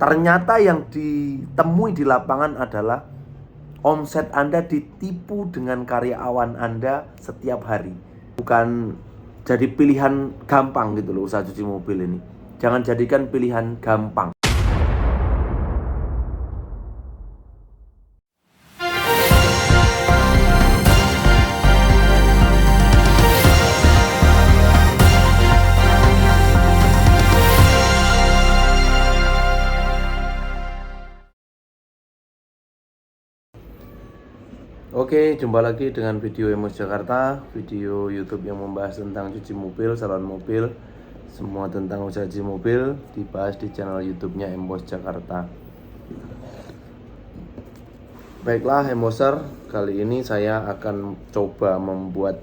ternyata yang ditemui di lapangan adalah omset Anda ditipu dengan karyawan Anda setiap hari. Bukan jadi pilihan gampang gitu loh usaha cuci mobil ini. Jangan jadikan pilihan gampang. Oke, jumpa lagi dengan video Emos Jakarta, video YouTube yang membahas tentang cuci mobil, salon mobil, semua tentang usaha cuci mobil dibahas di channel YouTube-nya Emos Jakarta. Baiklah, Emoser, kali ini saya akan coba membuat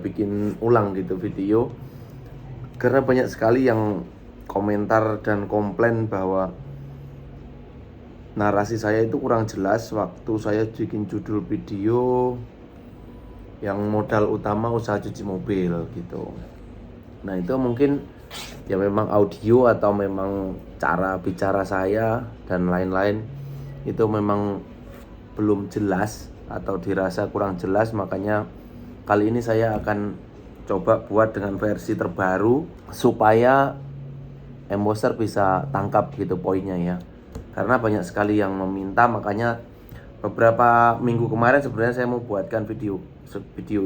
bikin ulang gitu video, karena banyak sekali yang komentar dan komplain bahwa narasi saya itu kurang jelas waktu saya bikin judul video yang modal utama usaha cuci mobil gitu. Nah itu mungkin ya memang audio atau memang cara bicara saya dan lain-lain itu memang belum jelas atau dirasa kurang jelas, makanya kali ini saya akan coba buat dengan versi terbaru supaya Emboser bisa tangkap gitu poinnya ya. Karena banyak sekali yang meminta, makanya beberapa minggu kemarin sebenarnya saya mau buatkan video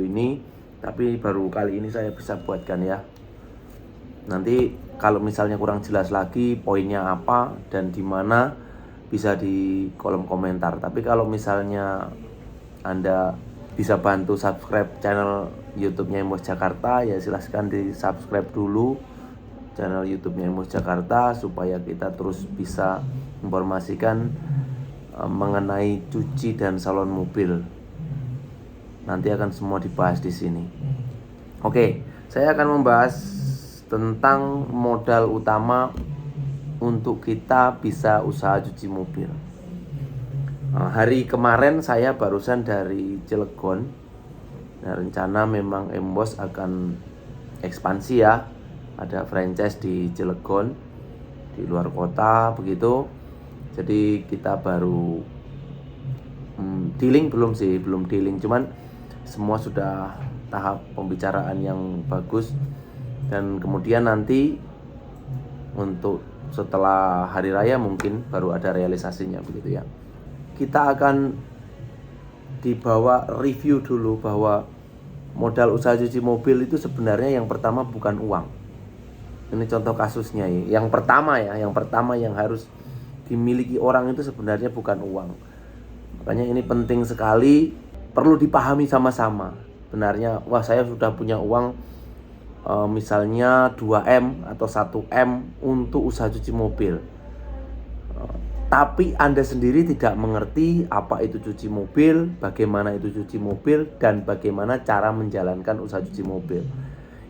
ini, tapi baru kali ini saya bisa buatkan ya. Nanti kalau misalnya kurang jelas lagi poinnya apa dan di mana, bisa di kolom komentar. Tapi kalau misalnya Anda bisa bantu subscribe channel YouTube-nya Emos Jakarta, ya silahkan di subscribe dulu channel YouTube-nya Emos Jakarta supaya kita terus bisa informasikan mengenai cuci dan salon mobil. Nanti akan semua dibahas di sini. Oke, saya akan membahas tentang modal utama untuk kita bisa usaha cuci mobil. Hari kemarin saya barusan dari Cilegon. Nah, rencana memang Embos akan ekspansi ya. Ada franchise di Cilegon, di luar kota begitu. Jadi kita baru dealing belum dealing, cuman semua sudah tahap pembicaraan yang bagus. Dan kemudian nanti untuk setelah hari raya mungkin baru ada realisasinya begitu ya. Kita akan dibawa review dulu bahwa modal usaha cuci mobil itu sebenarnya yang pertama bukan uang. Ini contoh kasusnya ya. Yang pertama yang harus dimiliki orang itu sebenarnya bukan uang. Makanya ini penting sekali, perlu dipahami sama-sama. Benarnya, wah saya sudah punya uang misalnya 2M atau 1M untuk usaha cuci mobil. Tapi Anda sendiri tidak mengerti apa itu cuci mobil, bagaimana itu cuci mobil, dan bagaimana cara menjalankan usaha cuci mobil.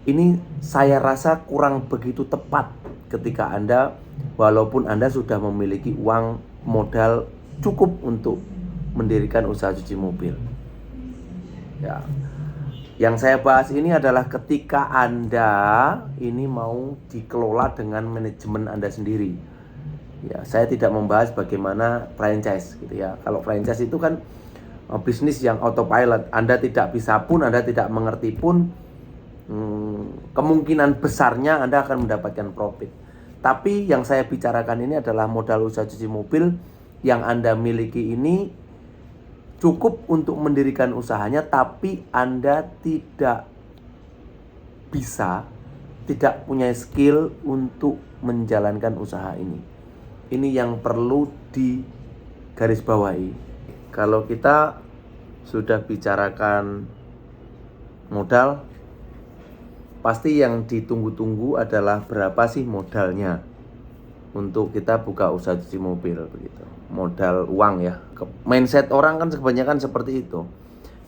Ini saya rasa kurang begitu tepat ketika Anda, walaupun Anda sudah memiliki uang modal cukup untuk mendirikan usaha cuci mobil. Ya. Yang saya bahas ini adalah ketika Anda ini mau dikelola dengan manajemen Anda sendiri. Ya, saya tidak membahas bagaimana franchise gitu ya. Kalau franchise itu kan bisnis yang autopilot. Anda tidak bisa pun, Anda tidak mengerti pun, kemungkinan besarnya Anda akan mendapatkan profit. Tapi yang saya bicarakan ini adalah modal usaha cuci mobil yang Anda miliki ini cukup untuk mendirikan usahanya, tapi Anda tidak punya skill untuk menjalankan usaha ini. Ini yang perlu digarisbawahi. Kalau kita sudah bicarakan modal, pasti yang ditunggu-tunggu adalah berapa sih modalnya untuk kita buka usaha cuci mobil begitu. Modal uang ya. Mindset orang kan kebanyakan seperti itu.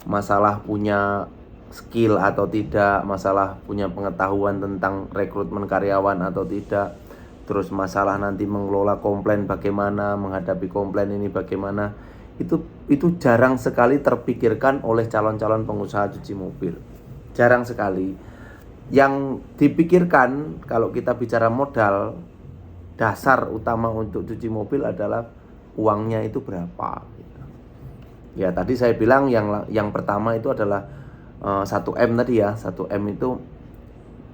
Masalah punya skill atau tidak, masalah punya pengetahuan tentang rekrutmen karyawan atau tidak, terus masalah nanti mengelola komplain bagaimana, menghadapi komplain ini bagaimana. Itu jarang sekali terpikirkan oleh calon-calon pengusaha cuci mobil. Jarang sekali. Yang dipikirkan kalau kita bicara modal, dasar utama untuk cuci mobil adalah uangnya itu berapa gitu. Ya tadi saya bilang yang pertama itu adalah 1M tadi ya. 1M itu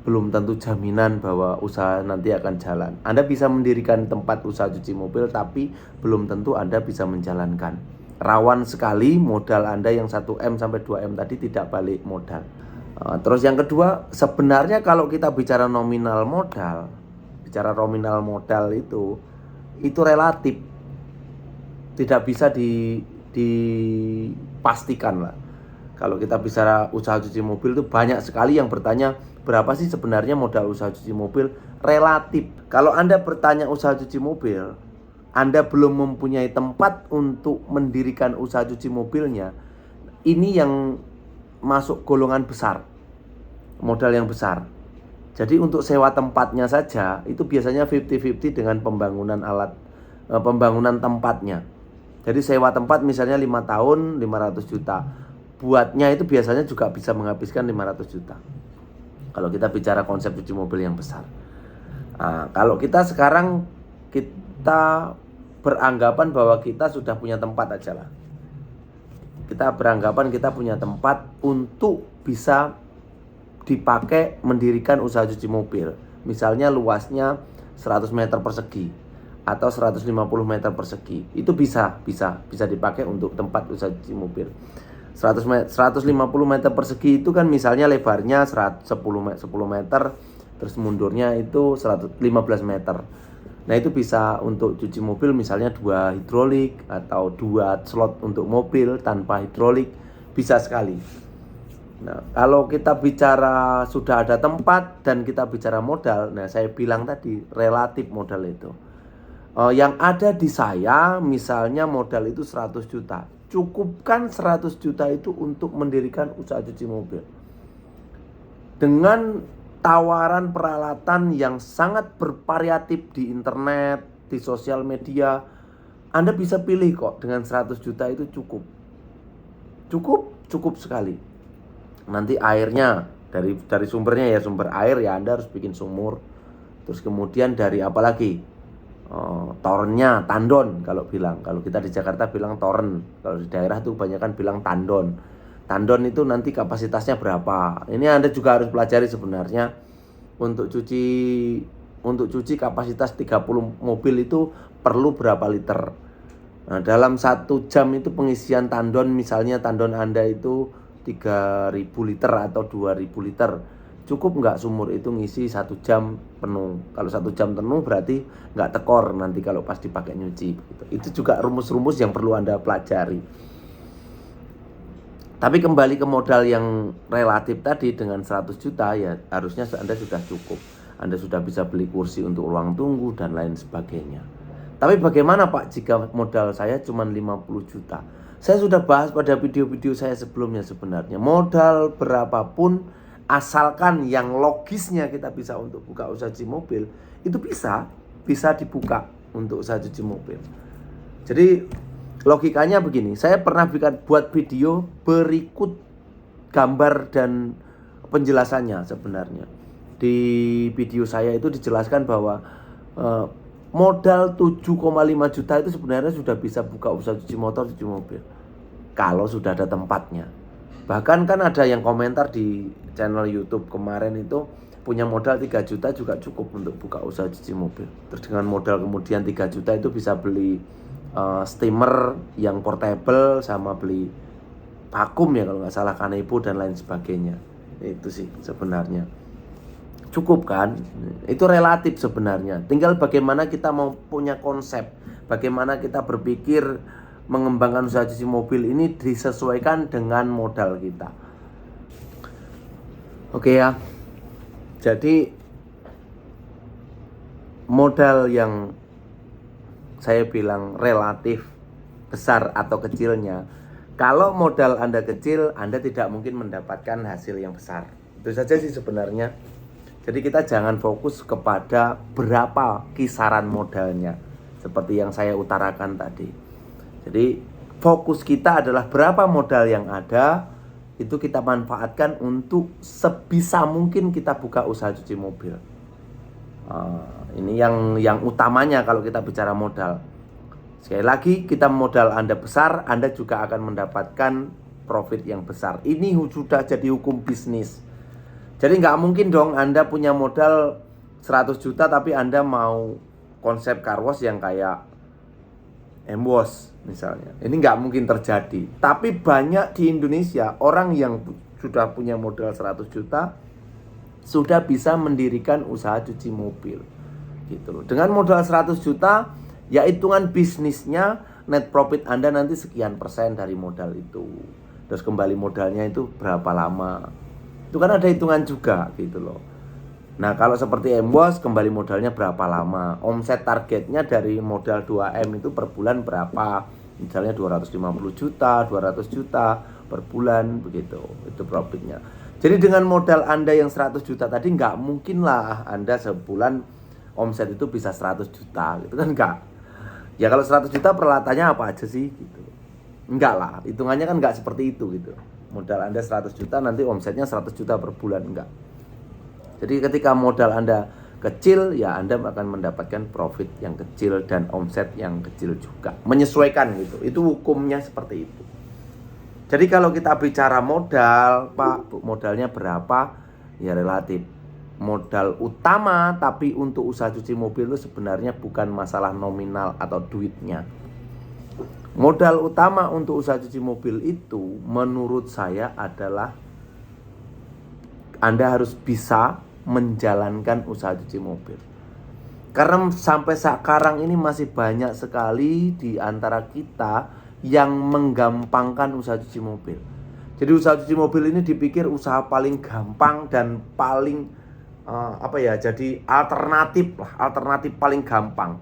belum tentu jaminan bahwa usaha nanti akan jalan. Anda bisa mendirikan tempat usaha cuci mobil, tapi belum tentu Anda bisa menjalankan. Rawan sekali modal Anda yang 1M sampai 2M tadi tidak balik modal. Terus yang kedua, sebenarnya kalau kita bicara nominal modal, itu relatif, tidak bisa dipastikan lah. Kalau kita bicara usaha cuci mobil itu banyak sekali yang bertanya, berapa sih sebenarnya modal usaha cuci mobil? Relatif. Kalau Anda bertanya usaha cuci mobil, Anda belum mempunyai tempat untuk mendirikan usaha cuci mobilnya, ini yang masuk golongan besar, modal yang besar. Jadi untuk sewa tempatnya saja itu biasanya 50-50 dengan pembangunan tempatnya. Jadi sewa tempat misalnya 5 tahun 500 juta. Buatnya itu biasanya juga bisa menghabiskan 500 juta. Kalau kita bicara konsep cuci mobil yang besar. Kalau kita sekarang kita beranggapan bahwa kita sudah punya tempat aja lah. Kita beranggapan kita punya tempat untuk bisa dipakai mendirikan usaha cuci mobil. Misalnya luasnya 100 meter persegi atau 150 meter persegi. Itu bisa dipakai untuk tempat usaha cuci mobil. 150 meter persegi itu kan misalnya lebarnya 10 meter, terus mundurnya itu 15 meter. Nah itu bisa untuk cuci mobil misalnya 2 hidrolik atau 2 slot untuk mobil tanpa hidrolik, bisa sekali. Nah kalau kita bicara sudah ada tempat dan kita bicara modal, nah saya bilang tadi relatif modal itu. Yang ada di saya misalnya modal itu 100 juta. Cukupkan 100 juta itu untuk mendirikan usaha cuci mobil. Dengan tawaran peralatan yang sangat bervariatif di internet, di sosial media, Anda bisa pilih kok. Dengan 100 juta itu cukup sekali. Nanti airnya dari sumbernya ya, sumber air ya Anda harus bikin sumur. Terus kemudian dari apa lagi? Torennya tandon kalau kita di Jakarta bilang toren, kalau di daerah tuh kebanyakan bilang tandon itu nanti kapasitasnya berapa. Ini Anda juga harus pelajari sebenarnya. Untuk cuci kapasitas 30 mobil itu perlu berapa liter. Nah, dalam 1 jam itu pengisian tandon, misalnya tandon Anda itu 3.000 liter atau 2.000 liter. Cukup nggak sumur itu ngisi 1 jam penuh? Kalau 1 jam penuh berarti nggak tekor nanti kalau pas dipakai nyuci. Itu juga rumus-rumus yang perlu Anda pelajari. Tapi kembali ke modal yang relatif tadi, dengan 100 juta ya harusnya Anda sudah cukup. Anda sudah bisa beli kursi untuk ruang tunggu dan lain sebagainya. Tapi bagaimana Pak jika modal saya cuma 50 juta? Saya sudah bahas pada video-video saya sebelumnya sebenarnya. Modal berapapun, asalkan yang logisnya kita bisa untuk buka usaha cuci mobil, itu bisa dibuka untuk usaha cuci mobil. Jadi logikanya begini, saya pernah buat video berikut gambar dan penjelasannya sebenarnya. Di video saya itu dijelaskan bahwa modal 7,5 juta itu sebenarnya sudah bisa buka usaha cuci motor, cuci mobil, kalau sudah ada tempatnya. Bahkan kan ada yang komentar di channel YouTube kemarin itu, punya modal 3 juta juga cukup untuk buka usaha cuci mobil. Terus dengan modal kemudian 3 juta itu bisa beli steamer yang portable, sama beli vakum ya kalau nggak salah, kanebo dan lain sebagainya. Itu sih sebenarnya cukup kan. Itu relatif sebenarnya. Tinggal bagaimana kita mau punya konsep, bagaimana kita berpikir mengembangkan usaha cuci mobil ini disesuaikan dengan modal kita. Oke ya. Jadi modal yang saya bilang relatif besar atau kecilnya, kalau modal Anda kecil, Anda tidak mungkin mendapatkan hasil yang besar. Itu saja sih sebenarnya. Jadi kita jangan fokus kepada berapa kisaran modalnya, seperti yang saya utarakan tadi. Jadi fokus kita adalah berapa modal yang ada, itu kita manfaatkan untuk sebisa mungkin kita buka usaha cuci mobil. Ini yang utamanya kalau kita bicara modal. Sekali lagi, kita modal Anda besar, Anda juga akan mendapatkan profit yang besar. Ini sudah jadi hukum bisnis. Jadi nggak mungkin dong Anda punya modal 100 juta tapi Anda mau konsep car wash yang kayak M-Wash misalnya. Ini nggak mungkin terjadi. Tapi banyak di Indonesia orang yang sudah punya modal 100 juta sudah bisa mendirikan usaha cuci mobil. Gitu loh. Dengan modal 100 juta, ya hitungan bisnisnya net profit Anda nanti sekian persen dari modal itu. Terus kembali modalnya itu berapa lama. Itu kan ada hitungan juga gitu loh. Nah kalau seperti M-Wash kembali modalnya berapa lama, omset targetnya dari modal 2M itu per bulan berapa, misalnya 250 juta, 200 juta per bulan begitu, itu profitnya. Jadi dengan modal Anda yang 100 juta tadi nggak mungkin lah Anda sebulan omset itu bisa 100 juta gitu kan, enggak. Ya kalau 100 juta peralatannya apa aja sih gitu. Enggak lah, hitungannya kan nggak seperti itu gitu. Modal Anda 100 juta nanti omsetnya 100 juta per bulan, enggak. Jadi ketika modal Anda kecil, ya Anda akan mendapatkan profit yang kecil dan omset yang kecil juga. Menyesuaikan gitu. Itu hukumnya seperti itu. Jadi kalau kita bicara modal, Pak, modalnya berapa? Ya relatif. Modal utama tapi untuk usaha cuci mobil itu sebenarnya bukan masalah nominal atau duitnya. Modal utama untuk usaha cuci mobil itu menurut saya adalah Anda harus bisa menjalankan usaha cuci mobil. Karena sampai sekarang ini masih banyak sekali di antara kita yang menggampangkan usaha cuci mobil. Jadi usaha cuci mobil ini dipikir usaha paling gampang dan paling jadi alternatif paling gampang.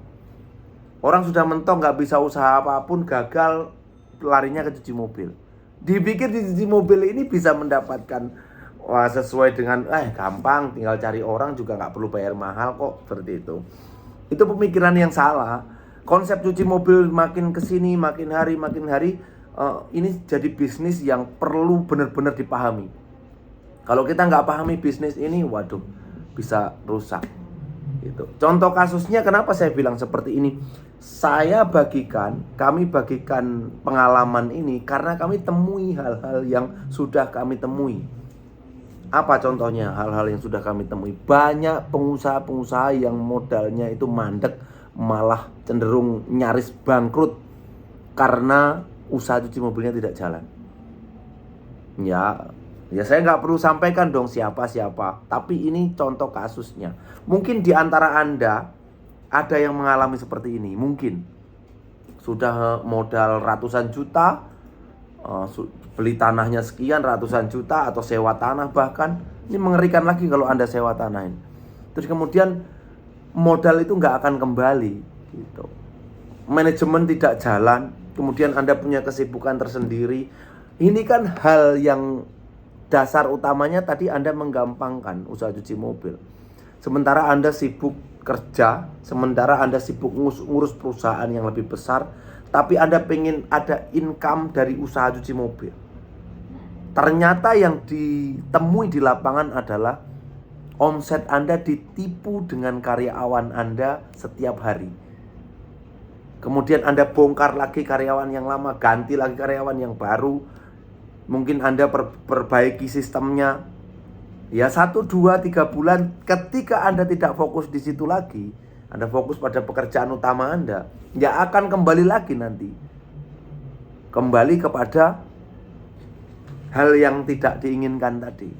Orang sudah mentok nggak bisa usaha apapun, gagal, larinya ke cuci mobil. Dipikir di cuci mobil ini bisa mendapatkan sesuai dengan gampang, tinggal cari orang juga nggak perlu bayar mahal kok, seperti itu. Itu pemikiran yang salah. Konsep cuci mobil makin kesini, makin hari ini jadi bisnis yang perlu benar-benar dipahami. Kalau kita nggak pahami bisnis ini, waduh, bisa rusak. Gitu. Contoh kasusnya kenapa saya bilang seperti ini? Kami bagikan pengalaman ini karena kami temui hal-hal yang sudah kami temui. Apa contohnya hal-hal yang sudah kami temui? Banyak pengusaha-pengusaha yang modalnya itu mandek, malah cenderung nyaris bangkrut karena usaha cuci mobilnya tidak jalan. Ya saya nggak perlu sampaikan dong siapa-siapa, tapi ini contoh kasusnya. Mungkin di antara Anda ada yang mengalami seperti ini, mungkin sudah modal ratusan juta, beli tanahnya sekian ratusan juta atau sewa tanah bahkan. Ini mengerikan lagi kalau Anda sewa tanah ini. Terus kemudian modal itu nggak akan kembali gitu. Manajemen tidak jalan, kemudian Anda punya kesibukan tersendiri. Ini kan hal yang dasar utamanya tadi Anda menggampangkan usaha cuci mobil. Sementara Anda sibuk kerja, sementara Anda sibuk ngurus perusahaan yang lebih besar, tapi Anda pengen ada income dari usaha cuci mobil. Ternyata yang ditemui di lapangan adalah omset Anda ditipu dengan karyawan Anda setiap hari. Kemudian Anda bongkar lagi karyawan yang lama, ganti lagi karyawan yang baru. Mungkin Anda perbaiki sistemnya. Ya 1, 2, 3 bulan ketika Anda tidak fokus di situ lagi, Anda fokus pada pekerjaan utama Anda, ya akan kembali lagi nanti. Kembali kepada hal yang tidak diinginkan tadi.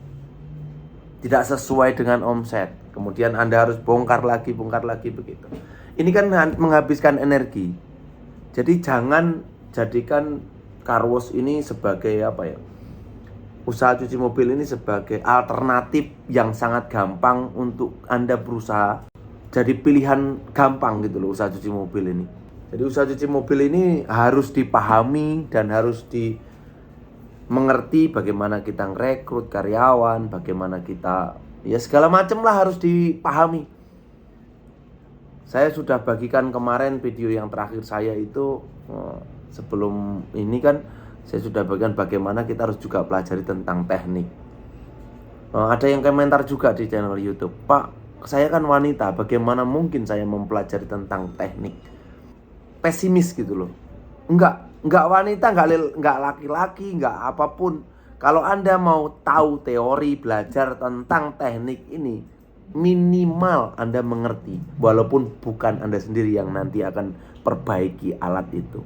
Tidak sesuai dengan omset. Kemudian Anda harus bongkar lagi begitu. Ini kan menghabiskan energi. Jadi jangan jadikan car wash ini sebagai usaha cuci mobil ini sebagai alternatif yang sangat gampang untuk Anda berusaha. Jadi pilihan gampang gitu loh usaha cuci mobil ini. Jadi usaha cuci mobil ini harus dipahami dan harus mengerti bagaimana kita ngerekrut karyawan, bagaimana kita segala macam lah harus dipahami. Saya sudah bagikan kemarin video yang terakhir saya itu sebelum ini kan Saya sudah bagikan bagaimana kita harus juga pelajari tentang teknik. Ada yang komentar juga di channel YouTube, Pak, saya kan wanita, bagaimana mungkin saya mempelajari tentang teknik? Pesimis gitu loh. Enggak wanita, enggak laki-laki, enggak apapun. Kalau Anda mau tahu teori, belajar tentang teknik ini, minimal Anda mengerti, walaupun bukan Anda sendiri yang nanti akan perbaiki alat itu,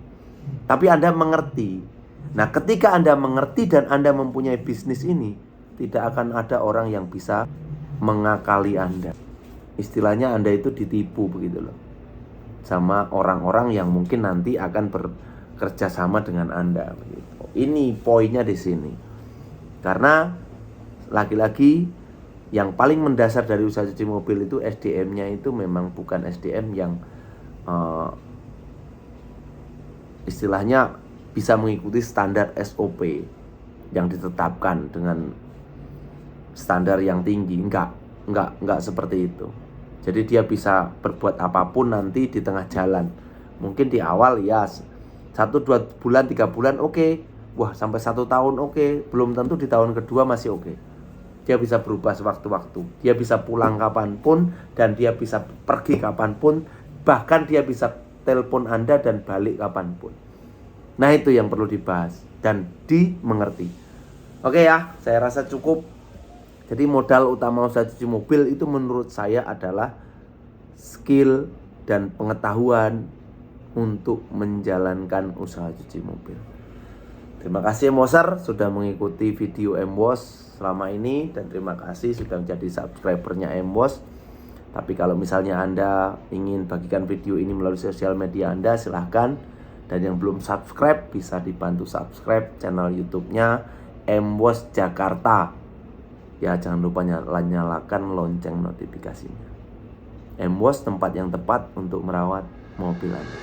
tapi Anda mengerti. Nah, ketika Anda mengerti dan Anda mempunyai bisnis ini, tidak akan ada orang yang bisa mengakali Anda. Istilahnya Anda itu ditipu begitu loh, sama orang-orang yang mungkin nanti akan bekerja sama dengan Anda begitu. Ini poinnya di sini. Karena lagi-lagi yang paling mendasar dari usaha cuci mobil itu SDM-nya itu memang bukan SDM yang istilahnya bisa mengikuti standar SOP yang ditetapkan dengan standar yang tinggi. Enggak seperti itu. Jadi dia bisa berbuat apapun nanti di tengah jalan. Mungkin di awal ya 1-2 bulan 3 bulan oke. Wah, sampai 1 tahun oke. Belum tentu di tahun kedua masih oke. Dia bisa berubah sewaktu-waktu. Dia bisa pulang kapanpun dan dia bisa pergi kapanpun. Bahkan dia bisa telepon Anda dan balik kapanpun. Nah, itu yang perlu dibahas dan dimengerti. Oke ya, saya rasa cukup. Jadi modal utama usaha cuci mobil itu menurut saya adalah skill dan pengetahuan untuk menjalankan usaha cuci mobil. Terima kasih Moser sudah mengikuti video MWOS selama ini, dan terima kasih sudah menjadi subscribernya MWOS. Tapi kalau misalnya Anda ingin bagikan video ini melalui sosial media Anda, silahkan. Dan yang belum subscribe bisa dibantu subscribe channel YouTube-nya MWOS Jakarta. Ya, jangan lupa nyalakan lonceng notifikasinya. MWOS, tempat yang tepat untuk merawat mobil Anda.